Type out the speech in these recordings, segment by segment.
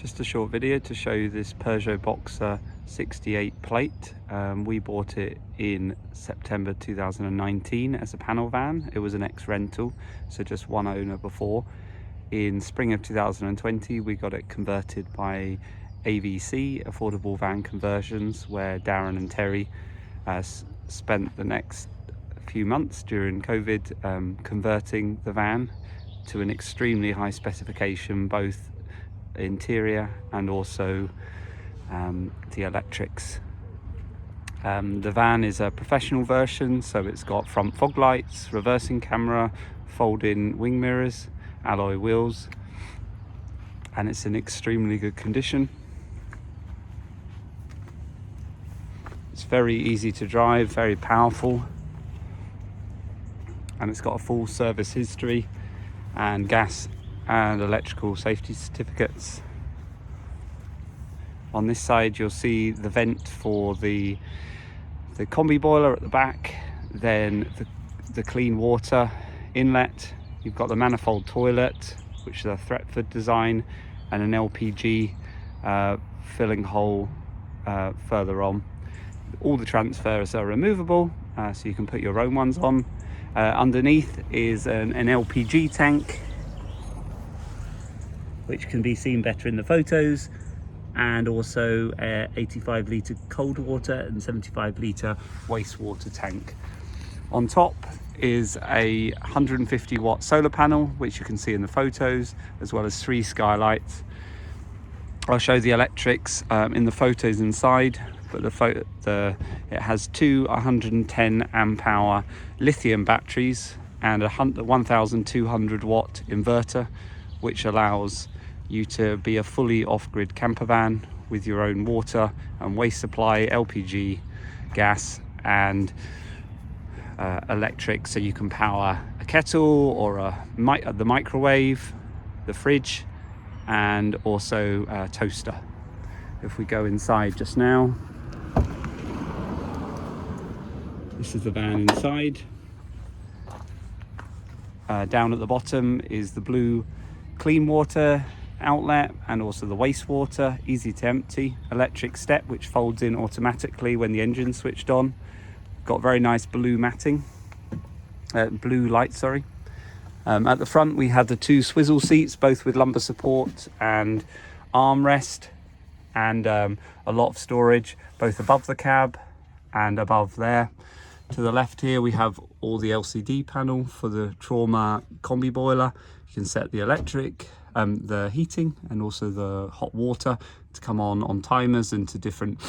Just a short video to show you this Peugeot Boxer 68 plate. We bought it in September 2019 as a panel van. It was an ex-rental, so just one owner before. In spring of 2020 we got it converted by AVC, Affordable Van Conversions, where Darren and Terry spent the next few months during COVID converting the van to an extremely high specification, both interior and also the electrics. The van is a professional version, so it's got front fog lights, reversing camera, fold-in wing mirrors, alloy wheels, and it's in extremely good condition. It's very easy to drive, very powerful, and it's got a full service history and gas and electrical safety certificates. On this side you'll see the vent for the combi boiler at the back, then the clean water inlet. You've got the manifold toilet, which is a Thetford design, and an LPG filling hole further on. All the transfers are removable, so you can put your own ones on. Underneath is an LPG tank, which can be seen better in the photos, and also a 85 litre cold water and 75 litre wastewater tank. On top is a 150 watt solar panel, which you can see in the photos, as well as 3 skylights. I'll show the electrics in the photos inside, but it has 2 110 amp hour lithium batteries and a 1200 watt inverter, which allows you to be a fully off-grid camper van with your own water and waste supply, LPG, gas and electric, so you can power a kettle or the microwave, the fridge, and also a toaster. If we go inside just now, this is the van inside. Down at the bottom is the blue clean water outlet and also the wastewater, easy to empty, electric step which folds in automatically when the engine's switched on. Got very nice blue matting, blue light, sorry. At the front we have the 2 swizzle seats, both with lumbar support and armrest, and a lot of storage both above the cab and above there. To the left here we have all the LCD panel for the trauma combi boiler. You can set the electric, the heating and also the hot water to come on timers and to different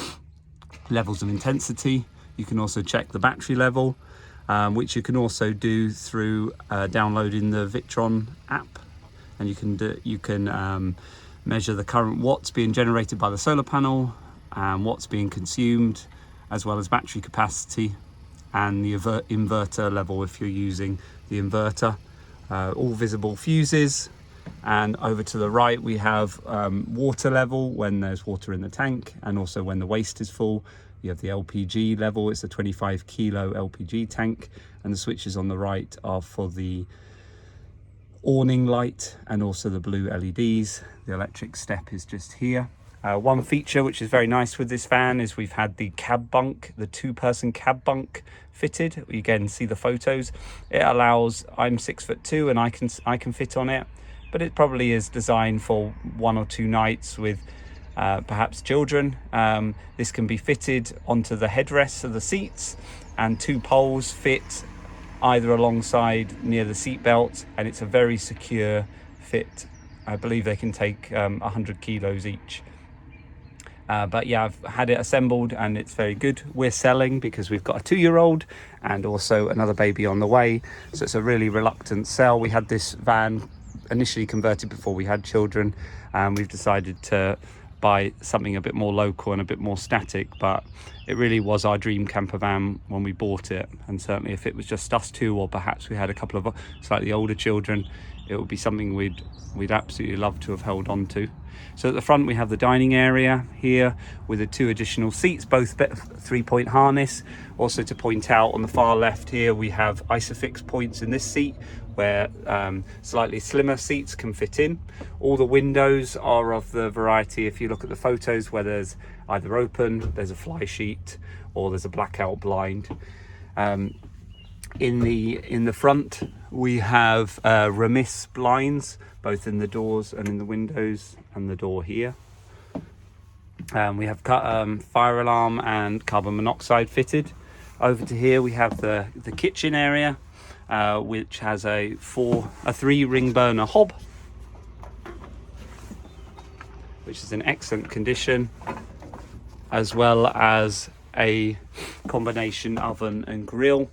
levels of intensity. You can also check the battery level, which you can also do through downloading the Victron app, and you can measure the current watts being generated by the solar panel and what's being consumed, as well as battery capacity and the inverter level if you're using the inverter. All visible fuses, and over to the right we have water level when there's water in the tank, and also when the waste is full. You have the LPG level, it's a 25 kilo LPG tank, and the switches on the right are for the awning light and also the blue LEDs. The electric step is just here. One feature which is very nice with this van is we've had the cab bunk, the 2-person cab bunk fitted. You again see the photos. It allows, I'm 6'2" and I can fit on it, but it probably is designed for 1 or 2 nights with perhaps children. This can be fitted onto the headrests of the seats, and 2 poles fit either alongside near the seat belt, and it's a very secure fit. I believe they can take 100 kilos each. But yeah, I've had it assembled and it's very good. We're selling because we've got a 2-year-old and also another baby on the way, so it's a really reluctant sell. We had this van initially converted before we had children, and we've decided to buy something a bit more local and a bit more static, but it really was our dream camper van when we bought it, and certainly if it was just us 2, or perhaps we had a couple of slightly older children, it would be something we'd absolutely love to have held on to. So at the front we have the dining area here with the 2 additional seats, both 3-point harness. Also to point out, on the far left here we have Isofix points in this seat, where slightly slimmer seats can fit in. All the windows are of the variety, if you look at the photos, where there's either open, there's a fly sheet, or there's a blackout blind. In the front we have remiss blinds, both in the doors and in the windows, and the door here. We have fire alarm and carbon monoxide fitted. Over to here we have the kitchen area, which has a 3-ring burner hob, which is in excellent condition, as well as a combination oven and grill.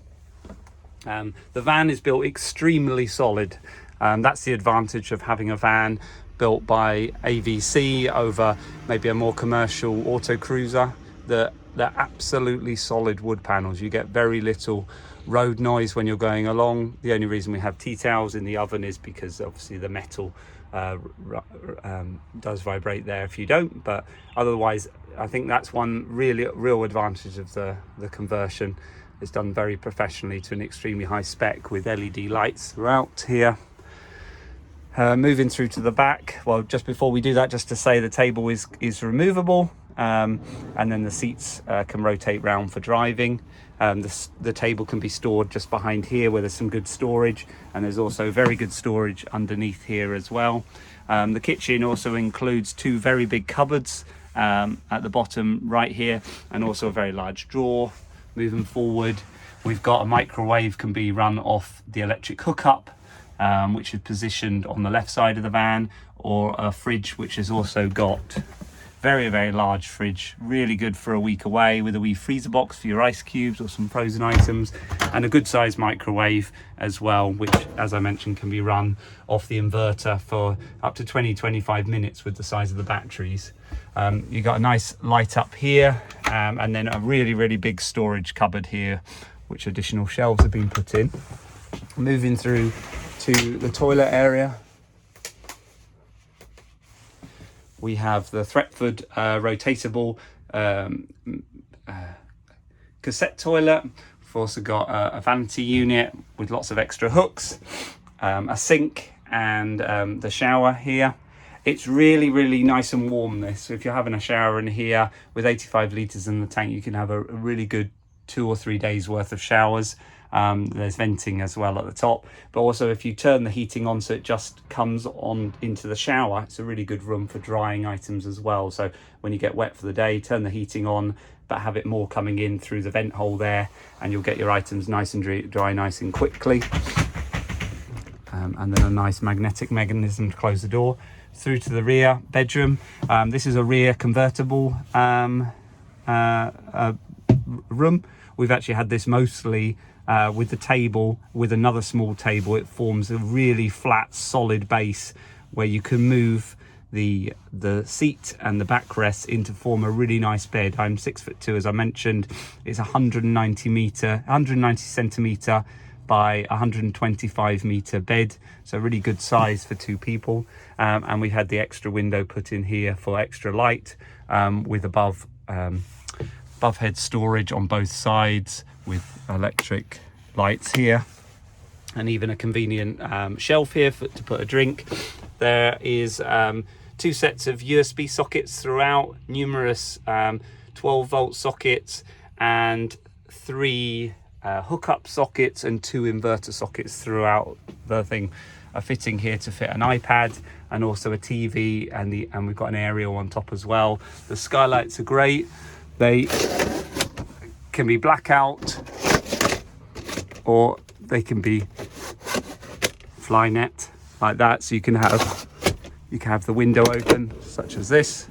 The van is built extremely solid. That's the advantage of having a van built by AVC over maybe a more commercial auto cruiser. They're absolutely solid wood panels. You get very little road noise when you're going along. The only reason we have tea towels in the oven is because obviously the metal does vibrate there if you don't, but otherwise I think that's one real advantage of the conversion. It's done very professionally to an extremely high spec with LED lights throughout here. Moving through to the back, well, just before we do that, just to say the table is removable, and then the seats can rotate round for driving. The table can be stored just behind here where there's some good storage, and there's also very good storage underneath here as well. The kitchen also includes 2 very big cupboards at the bottom right here, and also a very large drawer. Moving forward, we've got a microwave can be run off the electric hookup, which is positioned on the left side of the van, or a fridge which has also got very large fridge, really good for a week away, with a wee freezer box for your ice cubes or some frozen items, and a good sized microwave as well, which, as I mentioned, can be run off the inverter for up to 20-25 minutes with the size of the batteries. You got a nice light up here, and then a really big storage cupboard here, which additional shelves have been put in. Moving through to the toilet area, we have the Thetford rotatable cassette toilet. We've also got a vanity unit with lots of extra hooks, a sink, and the shower here. It's really nice and warm, this. So if you're having a shower in here with 85 litres in the tank, you can have a really good 2 or 3 days worth of showers. There's venting as well at the top, but also if you turn the heating on so it just comes on into the shower, it's a really good room for drying items as well. So when you get wet for the day, turn the heating on, but have it more coming in through the vent hole there, and you'll get your items nice and dry nice and quickly. And then a nice magnetic mechanism to close the door. Through to the rear bedroom. This is a rear convertible room. We've actually had this mostly with the table, with another small table. It forms a really flat, solid base where you can move the seat and the backrest into form a really nice bed. I'm 6'2", as I mentioned. It's 190 centimeter by 125 meter bed, so really good size for 2 people. And we had the extra window put in here for extra light, with above head storage on both sides, with electric lights here, and even a convenient shelf here to put a drink. There is 2 sets of USB sockets throughout, numerous 12-volt sockets, and 3 hookup sockets and 2 inverter sockets throughout the thing. A fitting here to fit an iPad and also a TV, and we've got an aerial on top as well. The skylights are great. They can be blackout, or they can be fly net like that, so you can have the window open such as this,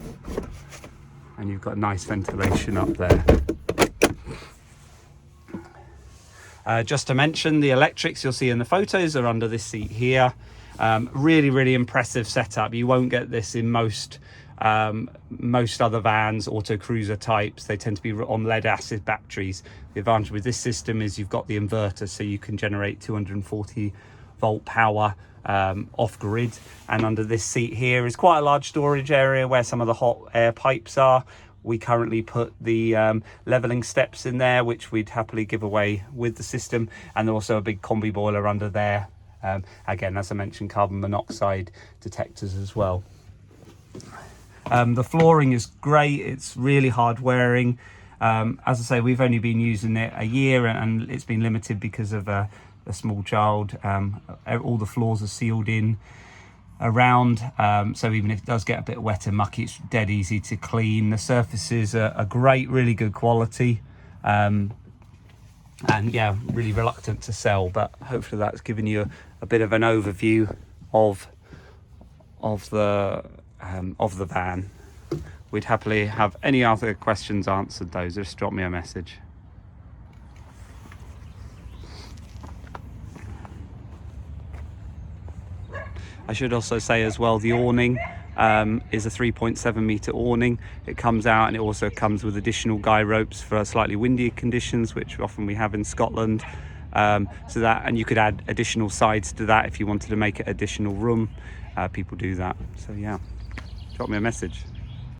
and you've got nice ventilation up there. Just to mention, the electrics you'll see in the photos are under this seat here. Really impressive setup. You won't get this in most other vans, auto cruiser types. They tend to be on lead acid batteries. The advantage with this system is you've got the inverter, so you can generate 240 volt power off grid. And under this seat here is quite a large storage area where some of the hot air pipes are. We currently put the leveling steps in there, which we'd happily give away with the system, and also a big combi boiler under there Again, as I mentioned, carbon monoxide detectors as well. The flooring is great. It's really hard wearing. As I say, we've only been using it a year, and it's been limited because of a small child. All the floors are sealed in around, so even if it does get a bit wet and mucky, it's dead easy to clean. The surfaces are great, really good quality, and yeah, really reluctant to sell, but hopefully that's given you a bit of an overview of the van. We'd happily have any other questions answered, those, just drop me a message. I should also say as well, the awning is a 3.7 metre awning. It comes out, and it also comes with additional guy ropes for slightly windier conditions, which often we have in Scotland. So that, and you could add additional sides to that if you wanted to make it additional room. People do that. So yeah, drop me a message.